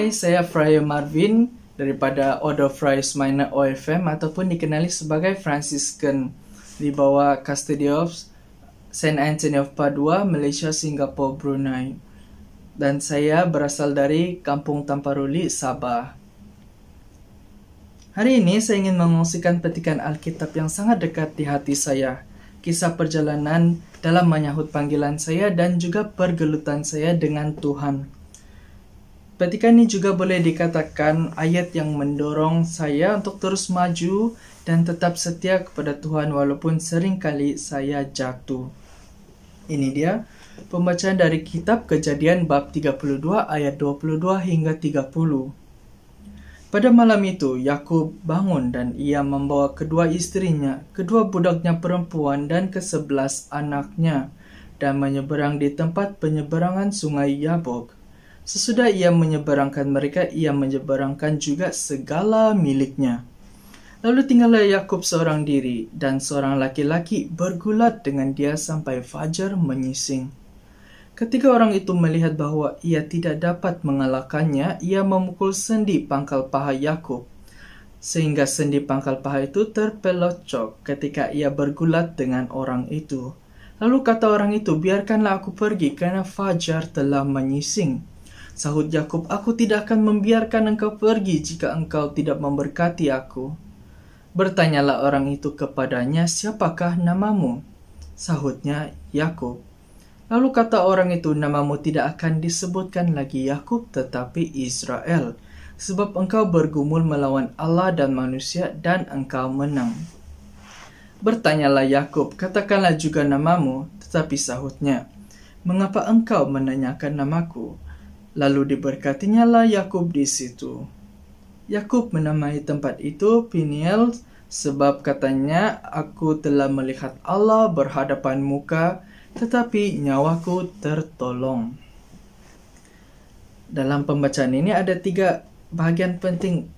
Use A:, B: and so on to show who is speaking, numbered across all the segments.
A: Hai, saya Friar Marvin daripada Order Friars Minor OFM ataupun dikenali sebagai Franciscan di bawah Custody of Saint Anthony of Padua, Malaysia, Singapura, Brunei. Dan saya berasal dari Kampung Tamparuli, Sabah. Hari ini saya ingin mengungsikan petikan Alkitab yang sangat dekat di hati saya. Kisah perjalanan dalam menyahut panggilan saya dan juga pergelutan saya dengan Tuhan. Petikan ini juga boleh dikatakan ayat yang mendorong saya untuk terus maju dan tetap setia kepada Tuhan walaupun seringkali saya jatuh. Ini dia pembacaan dari kitab Kejadian bab 32 ayat 22 hingga 30. Pada malam itu, Yakub bangun dan ia membawa kedua istrinya, kedua budaknya perempuan dan ke-11 anaknya dan menyeberang di tempat penyeberangan sungai Yabok. Sesudah ia menyeberangkan mereka, ia menyeberangkan juga segala miliknya. Lalu tinggallah Yakub seorang diri, dan seorang laki-laki bergulat dengan dia sampai fajar menyising. Ketika orang itu melihat bahwa ia tidak dapat mengalahkannya, ia memukul sendi pangkal paha Yakub, sehingga sendi pangkal paha itu terpelocok ketika ia bergulat dengan orang itu. Lalu kata orang itu, "Biarkanlah aku pergi, karena fajar telah menyising." Sahut Yakub, "Aku tidak akan membiarkan engkau pergi jika engkau tidak memberkati aku." Bertanyalah orang itu kepadanya, "Siapakah namamu?" Sahutnya, "Yakub." Lalu kata orang itu, "Namamu tidak akan disebutkan lagi Yakub tetapi Israel, sebab engkau bergumul melawan Allah dan manusia dan engkau menang." Bertanyalah Yakub, "Katakanlah juga namamu." Tetapi sahutnya, "Mengapa engkau menanyakan namaku?" Lalu diberkatinya lah Yakub di situ. Yakub menamai tempat itu Peniel, sebab katanya, "Aku telah melihat Allah berhadapan muka, tetapi nyawaku tertolong." Dalam pembacaan ini ada 3 bahagian penting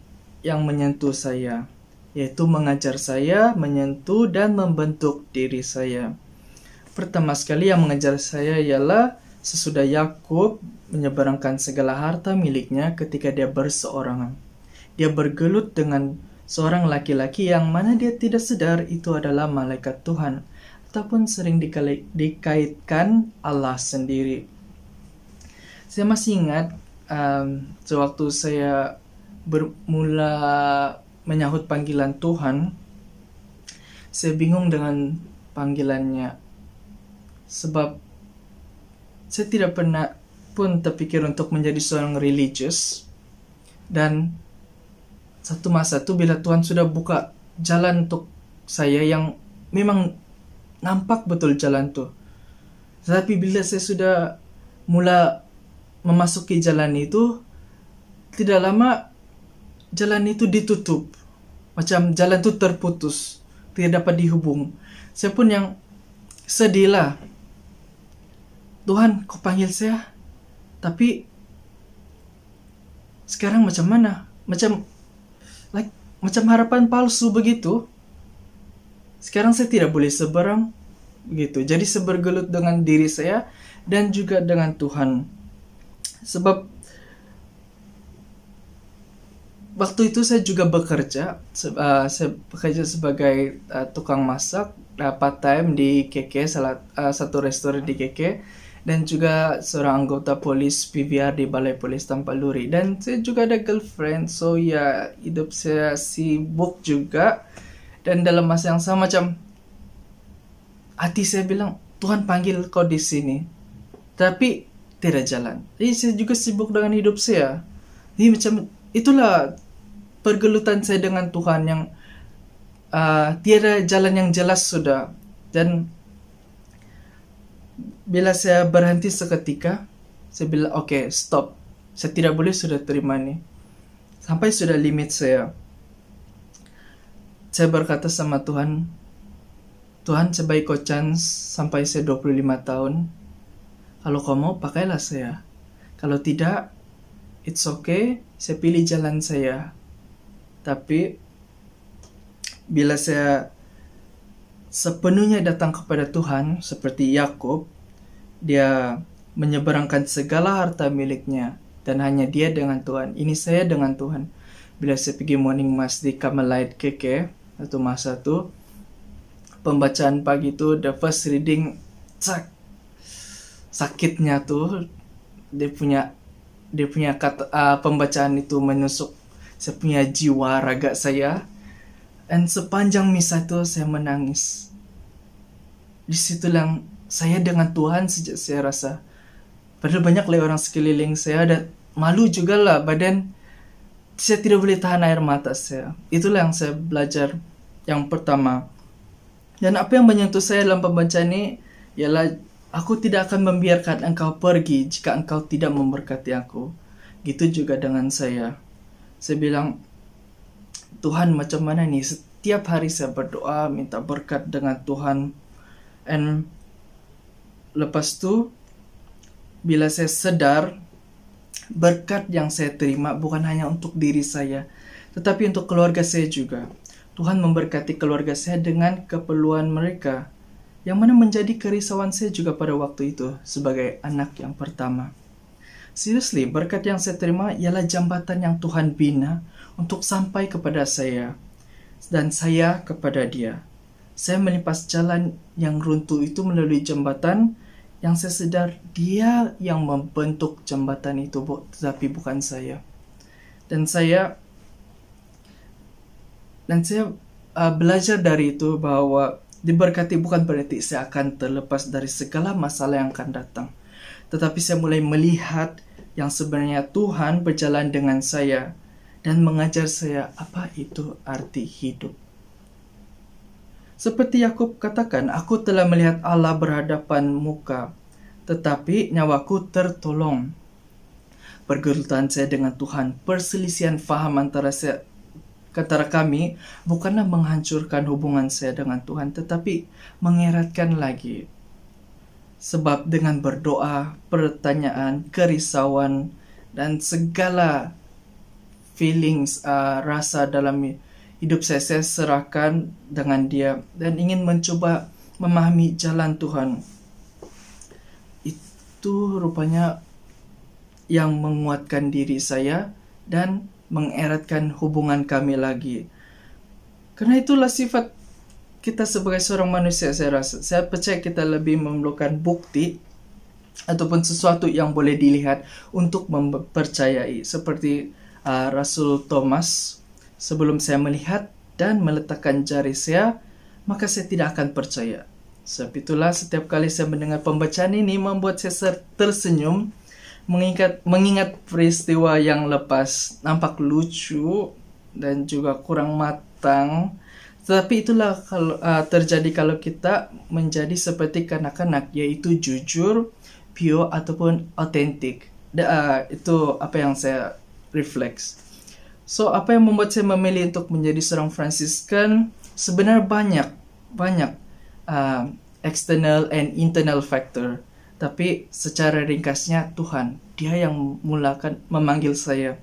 A: yang menyentuh saya, yaitu mengajar saya, menyentuh, dan membentuk diri saya. Pertama sekali yang mengajar saya ialah sesudah Yakub menyeberangkan segala harta miliknya ketika dia berseorangan. Dia bergelut dengan seorang laki-laki yang mana dia tidak sadar itu adalah malaikat Tuhan, ataupun sering dikaitkan Allah sendiri. Saya masih ingat sewaktu saya bermula menyahut panggilan Tuhan, saya bingung dengan panggilannya. Sebab saya tidak pernah pun terpikir untuk menjadi seorang religious. Dan satu masa itu bila Tuhan sudah buka jalan untuk saya yang memang nampak betul jalan itu. Tetapi bila saya sudah mula memasuki jalan itu, tidak lama jalan itu ditutup. Macam jalan itu terputus, tidak dapat dihubung. Saya pun yang sedih lah. "Tuhan, kau panggil saya, tapi sekarang macam mana? Macam harapan palsu begitu. Sekarang saya tidak boleh seberang." Begitu. Jadi saya bergelut dengan diri saya dan juga dengan Tuhan. Sebab waktu itu saya juga bekerja. Saya bekerja sebagai tukang masak part time di KK, satu restoran di KK. Dan juga seorang anggota polis PVR di Balai Polis Tampaluri. Dan saya juga ada girlfriend, so ya hidup saya sibuk juga. Dan dalam masa yang sama macam hati saya bilang, "Tuhan panggil kau di sini," tapi tidak jalan. Jadi saya juga sibuk dengan hidup saya. Jadi macam itulah pergelutan saya dengan Tuhan yang tiada jalan yang jelas sudah. Dan bila saya berhenti seketika, saya bilang, "Oke, stop. Saya tidak boleh sudah terima ni. Sampai sudah limit saya." Saya berkata sama Tuhan, "Tuhan, saya bagi kau chance sampai saya 25 tahun. Kalau kau mau, pakailah saya. Kalau tidak, it's okay. Saya pilih jalan saya." Tapi bila saya sepenuhnya datang kepada Tuhan, seperti Yakub, dia menyeberangkan segala harta miliknya dan hanya dia dengan Tuhan. Ini saya dengan Tuhan. Bila saya pergi morning mass di Carmelite KK, atau masa tu, pembacaan pagi tu, the first reading, sakitnya tu, dia punya kata, pembacaan itu menusuk saya punya jiwa raga saya. Dan sepanjang misa itu saya menangis. Di situlah saya dengan Tuhan sejak saya rasa. Padahal banyak lah orang sekeliling saya, dan malu juga lah badan. Saya tidak boleh tahan air mata saya. Itulah yang saya belajar yang pertama. Dan apa yang menyentuh saya dalam pembacaan ini ialah aku tidak akan membiarkan engkau pergi jika engkau tidak memberkati aku. Gitu juga dengan saya. Saya bilang, Tuhan macam mana nih? Setiap hari saya berdoa, minta berkat dengan Tuhan. And lepas tu, bila saya sadar, berkat yang saya terima bukan hanya untuk diri saya, tetapi untuk keluarga saya juga. Tuhan memberkati keluarga saya dengan keperluan mereka, yang mana menjadi kerisauan saya juga pada waktu itu sebagai anak yang pertama. Seriously, berkat yang saya terima ialah jambatan yang Tuhan bina untuk sampai kepada saya dan saya kepada dia. Saya melimpas jalan yang runtuh itu melalui jambatan yang saya sedar dia yang membentuk jambatan itu, tetapi bukan saya. Dan saya belajar dari itu bahwa diberkati bukan berarti saya akan terlepas dari segala masalah yang akan datang. Tetapi saya mulai melihat yang sebenarnya Tuhan berjalan dengan saya dan mengajar saya apa itu arti hidup. Seperti Yakub katakan, aku telah melihat Allah berhadapan muka, tetapi nyawaku tertolong. Pergelutan saya dengan Tuhan, perselisihan faham antara kami bukanlah menghancurkan hubungan saya dengan Tuhan, tetapi mengeratkan lagi. Sebab dengan berdoa, pertanyaan, kerisauan, dan segala feelings, rasa dalam hidup saya serahkan dengan dia dan ingin mencoba memahami jalan Tuhan. Itu rupanya yang menguatkan diri saya dan mengeratkan hubungan kami lagi. Karena itulah sifat kita sebagai seorang manusia, saya rasa. Saya percaya kita lebih memerlukan bukti ataupun sesuatu yang boleh dilihat untuk mempercayai. Seperti Rasul Thomas, sebelum saya melihat dan meletakkan jari saya, maka saya tidak akan percaya. Sebab itulah setiap kali saya mendengar pembacaan ini membuat saya tersenyum, mengingat peristiwa yang lepas, nampak lucu dan juga kurang matang. Tetapi itulah terjadi kalau kita menjadi seperti kanak-kanak, yaitu jujur, pure ataupun authentic. Itu apa yang saya refleks. So, apa yang membuat saya memilih untuk menjadi seorang Fransiscan? Sebenarnya banyak external and internal factor. Tapi secara ringkasnya Tuhan, dia yang memanggil saya.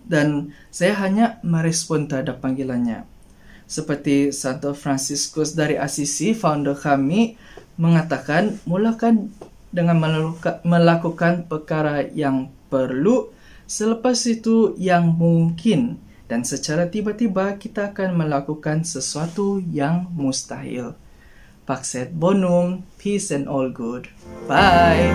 A: Dan saya hanya merespon terhadap panggilannya. Seperti Santo Franciscus dari Assisi, founder kami, mengatakan, mulakan dengan melakukan perkara yang perlu, selepas itu yang mungkin, dan secara tiba-tiba kita akan melakukan sesuatu yang mustahil. Pax et bonum, peace and all good. Bye!